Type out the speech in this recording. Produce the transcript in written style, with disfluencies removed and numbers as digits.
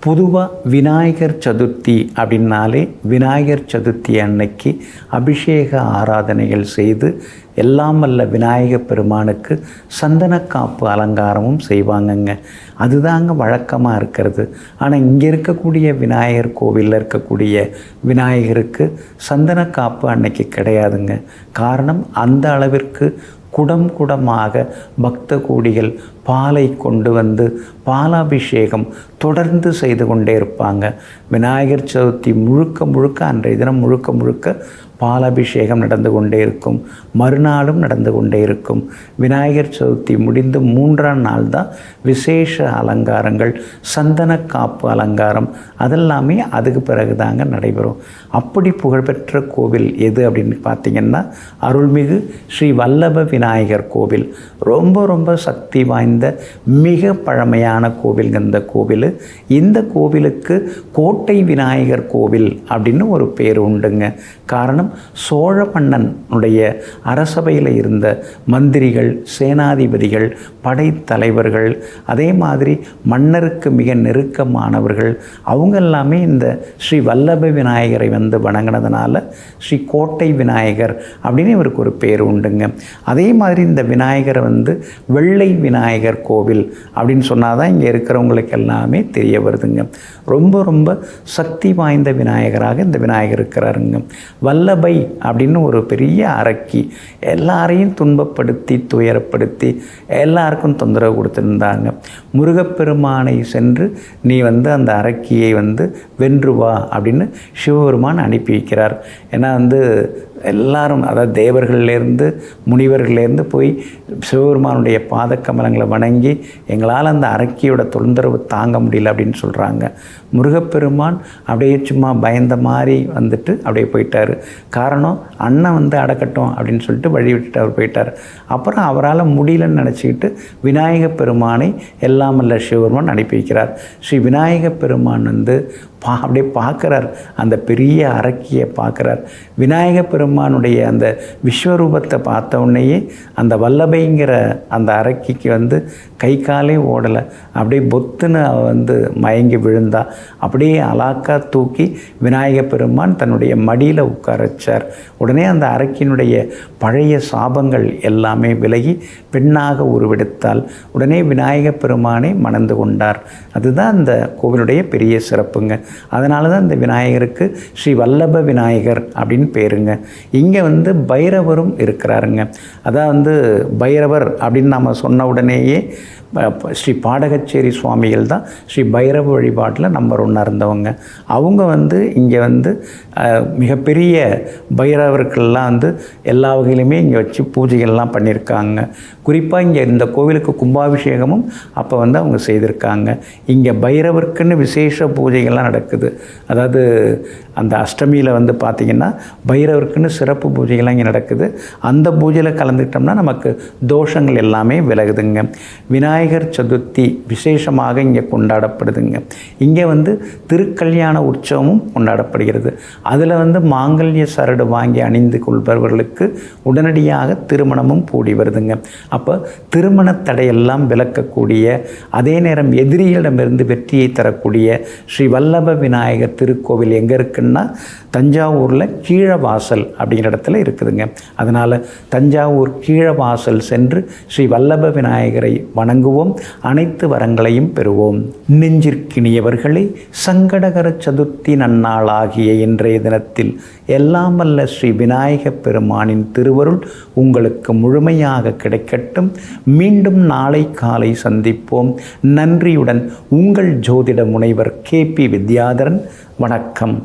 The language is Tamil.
பொதுவாக விநாயகர் சதுர்த்தி அப்படின்னாலே விநாயகர் சதுர்த்தி அன்னைக்கு அபிஷேக ஆராதனைகள் செய்து எல்லாம் வல்ல விநாயகர் பெருமானுக்கு சந்தனக்காப்பு அலங்காரமும் செய்வாங்கங்க. அதுதாங்க வழக்கமாக இருக்கிறது. ஆனால் இங்கே இருக்கக்கூடிய விநாயகர் கோவிலில் இருக்கக்கூடிய விநாயகருக்கு சந்தனக்காப்பு அன்னைக்கு கிடையாதுங்க. காரணம், அந்த அளவிற்கு குடம் குடமாக பக்த கோடிகள் பாலை கொண்டு வந்து பாலாபிஷேகம் தொடர்ந்து செய்து கொண்டே இருப்பாங்க. விநாயகர் சதுர்த்தி முழுக்க அன்றைய தினம் முழுக்க பாலாபிஷேகம் நடந்து கொண்டே இருக்கும். மறுநாளும் நடந்து கொண்டே இருக்கும். விநாயகர் சதுர்த்தி முடிந்து 3ஆம் நாள் தான் விசேஷ அலங்காரங்கள், சந்தன காப்பு அலங்காரம் அதெல்லாமே அதுக்கு பிறகு தாங்க நடைபெறும். அப்படி புகழ்பெற்ற கோவில் எது அப்படின்னு பார்த்திங்கன்னா அருள்மிகு ஸ்ரீ வல்லப விநாயகர் கோவில். ரொம்ப சக்தி வாய்ந்த மிக பழமையான கோவில் இந்த கோவில். இந்த கோவிலுக்கு கோட்டை விநாயகர் கோவில் அப்படின்னு ஒரு பேர் உண்டுங்க. காரணம், சோழ மன்னனுடைய அரசபையில் இருந்த மந்திரிகள், சேனாதிபதிகள், படைத்தலைவர்கள், அதே மாதிரி மன்னருக்கு மிக நெருக்கமானவர்கள், அவங்க எல்லாமே இந்த ஸ்ரீ வல்லப விநாயகரை வந்து வணங்கினதுனால ஸ்ரீ கோட்டை விநாயகர் அப்படின்னு இவருக்கு ஒரு பேர் உண்டுங்க. அதே மாதிரி இந்த விநாயகரை வந்து வெள்ளை விநாயகர் கோவில் அப்படின்னு சொன்னால் தான் இங்கே இருக்கிறவங்களுக்கு எல்லாமே தெரிய வருதுங்க. ரொம்ப சக்தி வாய்ந்த விநாயகராக இந்த விநாயகர் இருக்கிறாருங்க. வல்லபை அப்படின்னு ஒரு பெரிய அரக்கி எல்லாரையும் துன்பப்படுத்தி துயரப்படுத்தி எல்லாருக்கும் தொந்தரவு கொடுத்துருந்தாங்க. முருகப்பெருமானை சென்று நீ வந்து அந்த அரக்கியை வந்து வென்று வா அப்படின்னு சிவபெருமான் அனுப்பி வைக்கிறார். ஏன்னா வந்து எல்லாரும், அதாவது தேவர்கள்லேருந்து முனிவர்கள்லேருந்து போய் சிவபெருமானுடைய பாதக்கமலங்களை வணங்கி எங்களால் அந்த அரக்கியோட தொந்தரவு தாங்க முடியல அப்படின்னு சொல்கிறாங்க. முருகப்பெருமான் அப்படியே சும்மா பயந்த மாதிரி வந்துட்டு அப்படியே போயிட்டார். காரணம், அண்ணன் வந்து அடக்கட்டும் அப்படின்னு சொல்லிட்டு வழி விட்டுட்டு அவர் போயிட்டார். அப்புறம் அவரால் முடியலன்னு நினச்சிக்கிட்டு விநாயகப் பெருமானை எல்லாம் வல்ல சிவபெருமான் அனுப்பி வைக்கிறார். ஸ்ரீ விநாயகப் பெருமான் வந்து அப்படியே பார்க்குறார், அந்த பெரிய அரக்கியை பார்க்குறார். விநாயகப் பெருமானுடைய அந்த விஸ்வரூபத்தை பார்த்த உடனேயே அந்த வல்லபைங்கிற அந்த அரக்கிக்கு வந்து கை காலே ஓடலை, அப்படியே பொத்துன்னு வந்து மயங்கி விழுந்தா. அப்படியே அலாக்கா தூக்கி விநாயகப் பெருமான் தன்னுடைய மடியில் உட்கார வச்சார். உடனே அந்த அரக்கினுடைய பழைய சாபங்கள் எல்லாமே விலகி பெண்ணாக உருவெடுத்தால் உடனே விநாயகப் பெருமானை மணந்து கொண்டார். அதுதான் அந்த கோவிலுடைய பெரிய சிறப்புங்க. அதனால தான் இந்த விநாயகருக்கு ஸ்ரீ வல்லப விநாயகர் அப்படின்னு பேருங்க. இங்கே வந்து பைரவரும் இருக்கிறாருங்க. அதான் வந்து பைரவர் அப்படின்னு நம்ம சொன்ன உடனேயே ஸ்ரீ பாடகச்சேரி சுவாமிகள் தான் ஸ்ரீ பைரவ வழிபாட்டில் நம்பர் 1 இருந்தவங்க. அவங்க வந்து இங்கே வந்து மிகப்பெரிய பைரவர்கள்லாம் வந்து எல்லா வகையிலுமே இங்கே வச்சு பூஜைகள்லாம் பண்ணியிருக்காங்க. குறிப்பாக இங்கே இந்த கோவிலுக்கு கும்பாபிஷேகமும் அப்போ வந்து அவங்க செய்திருக்காங்க. இங்கே பைரவருக்குன்னு விசேஷ பூஜைகள்லாம் நடக்குது. அதாவது அந்த அஷ்டமியில் வந்து பார்த்திங்கன்னா பைரவருக்குன்னு சிறப்பு பூஜைகள்லாம் இங்கே நடக்குது. அந்த பூஜையில் கலந்துக்கிட்டோம்னா நமக்கு தோஷங்கள் எல்லாமே விலகுதுங்க. விநாயகர் சதுர்த்தி விசேஷமாக இங்கே கொண்டாடப்படுதுங்க. இங்கே வந்து திருக்கல்யாண உற்சவமும் கொண்டாடப்படுகிறது. அதில் வந்து மாங்கல்ய சரடு வாங்கி அணிந்து கொள்பவர்களுக்கு உடனடியாக திருமணமும் கூடி வருதுங்க. அப்போ திருமண தடையெல்லாம் விலக்கக்கூடிய, அதே நேரம் எதிரிகளிடமிருந்து வெற்றியை தரக்கூடிய ஸ்ரீ வல்லப விநாயகர் திருக்கோவில் எங்கே இருக்குன்னா தஞ்சாவூரில் கீழவாசல் அப்படிங்கிற இடத்துல இருக்குதுங்க. அதனால் தஞ்சாவூர் கீழவாசல் சென்று ஸ்ரீ வல்லப விநாயகரை வணங்குவோம், அனைத்து வரங்களையும் பெறுவோம். நெஞ்சிற்கினியவர்களே, சங்கடகர சதுர்த்தி நன்னாளாகிய இன்றைய தினத்தில் எல்லாம் வல்ல ஸ்ரீ விநாயகப் பெருமானின் திருவருள் உங்களுக்கு முழுமையாக கிடைக்கட்டும். மீண்டும் நாளை காலை சந்திப்போம். நன்றியுடன் உங்கள் ஜோதிட முனைவர் KP வித்யாதரன். வணக்கம்.